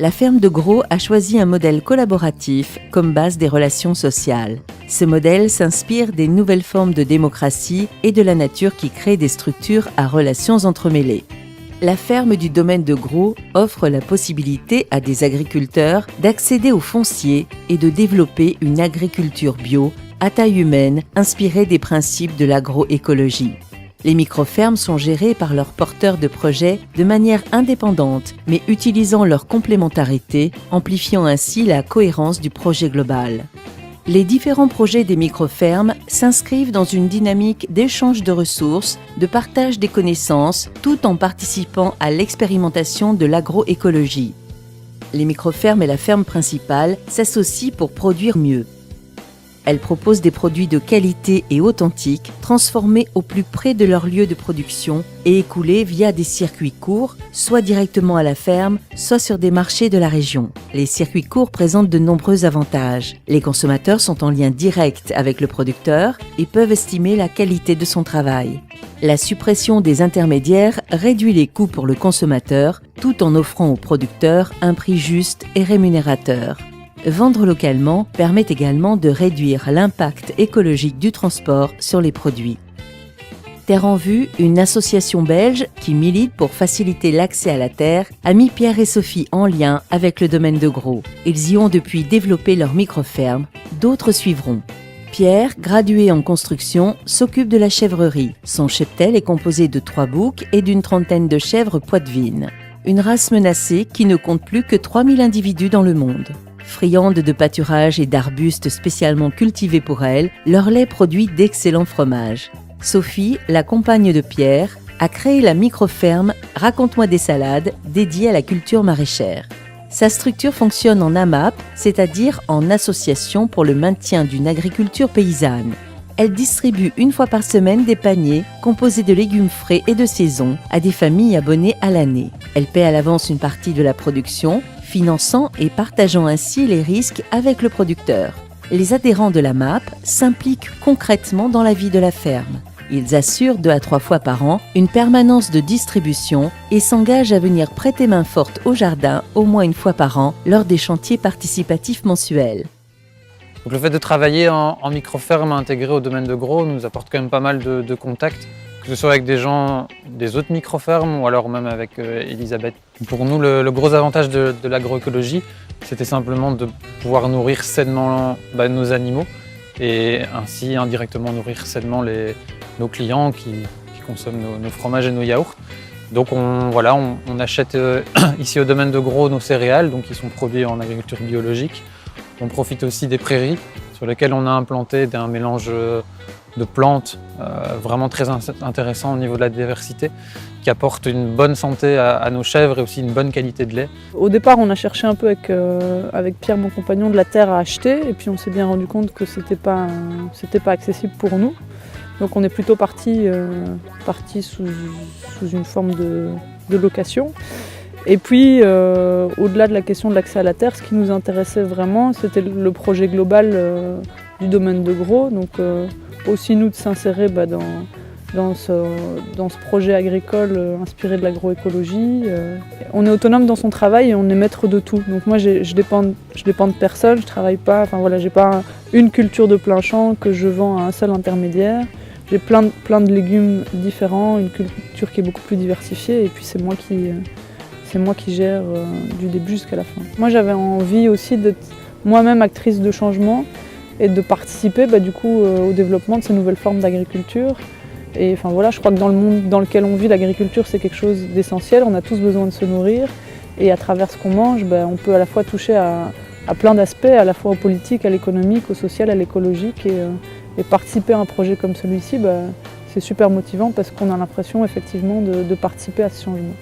la ferme de Gros a choisi un modèle collaboratif comme base des relations sociales. Ce modèle s'inspire des nouvelles formes de démocratie et de la nature qui créent des structures à relations entremêlées. La ferme du domaine de Gros offre la possibilité à des agriculteurs d'accéder au foncier et de développer une agriculture bio à taille humaine inspirée des principes de l'agroécologie. Les micro-fermes sont gérées par leurs porteurs de projets de manière indépendante, mais utilisant leur complémentarité, amplifiant ainsi la cohérence du projet global. Les différents projets des micro-fermes s'inscrivent dans une dynamique d'échange de ressources, de partage des connaissances, tout en participant à l'expérimentation de l'agroécologie. Les micro-fermes et la ferme principale s'associent pour produire mieux. Elles proposent des produits de qualité et authentiques, transformés au plus près de leur lieu de production et écoulés via des circuits courts, soit directement à la ferme, soit sur des marchés de la région. Les circuits courts présentent de nombreux avantages. Les consommateurs sont en lien direct avec le producteur et peuvent estimer la qualité de son travail. La suppression des intermédiaires réduit les coûts pour le consommateur, tout en offrant au producteur un prix juste et rémunérateur. Vendre localement permet également de réduire l'impact écologique du transport sur les produits. Terre en Vue, une association belge qui milite pour faciliter l'accès à la terre, a mis Pierre et Sophie en lien avec le domaine de Gros. Ils y ont depuis développé leur micro-ferme, d'autres suivront. Pierre, gradué en construction, s'occupe de la chèvrerie. Son cheptel est composé de 3 boucs et d'une trentaine de chèvres poitevines. Une race menacée qui ne compte plus que 3000 individus dans le monde. Friandes de pâturage et d'arbustes spécialement cultivés pour elle, leur lait produit d'excellents fromages. Sophie, la compagne de Pierre, a créé la micro-ferme Raconte-moi des salades, dédiée à la culture maraîchère. Sa structure fonctionne en AMAP, c'est-à-dire en association pour le maintien d'une agriculture paysanne. Elle distribue une fois par semaine des paniers composés de légumes frais et de saison à des familles abonnées à l'année. Elle paie à l'avance une partie de la production, finançant et partageant ainsi les risques avec le producteur. Les adhérents de la MAP s'impliquent concrètement dans la vie de la ferme. Ils assurent 2 à 3 fois par an une permanence de distribution et s'engagent à venir prêter main forte au jardin au moins une fois par an lors des chantiers participatifs mensuels. Donc le fait de travailler en micro-ferme intégrée au domaine de Gros nous apporte quand même pas mal de contacts, que ce soit avec des gens des autres micro-fermes ou alors même avec Elisabeth. Pour nous, le gros avantage de l'agroécologie, c'était simplement de pouvoir nourrir sainement nos animaux et ainsi indirectement nourrir sainement nos clients qui consomment nos fromages et nos yaourts. Donc on achète ici au domaine de Gros nos céréales, donc qui sont produits en agriculture biologique. On profite aussi des prairies sur lesquelles on a implanté un mélange de plantes vraiment très intéressant au niveau de la diversité, qui apporte une bonne santé à nos chèvres et aussi une bonne qualité de lait. Au départ, on a cherché un peu avec Pierre, mon compagnon, de la terre à acheter, et puis on s'est bien rendu compte que c'était pas accessible pour nous. Donc on est plutôt parti sous une forme de location. Et puis, au-delà de la question de l'accès à la terre, ce qui nous intéressait vraiment, c'était le projet global du domaine de Gros. Donc, aussi nous de s'insérer dans ce projet agricole inspiré de l'agroécologie. On est autonome dans son travail et on est maître de tout. Donc moi, je dépends de personne, je travaille pas. Enfin voilà, j'ai pas une culture de plein champ que je vends à un seul intermédiaire. J'ai plein de légumes différents, une culture qui est beaucoup plus diversifiée, et puis c'est moi qui gère du début jusqu'à la fin. Moi j'avais envie aussi d'être moi-même actrice de changement et de participer au développement de ces nouvelles formes d'agriculture. Et enfin voilà, je crois que dans le monde dans lequel on vit, l'agriculture c'est quelque chose d'essentiel, on a tous besoin de se nourrir et à travers ce qu'on mange, on peut à la fois toucher à plein d'aspects, à la fois au politique, à l'économique, au social, à l'écologique et participer à un projet comme celui-ci, c'est super motivant parce qu'on a l'impression effectivement de participer à ce changement.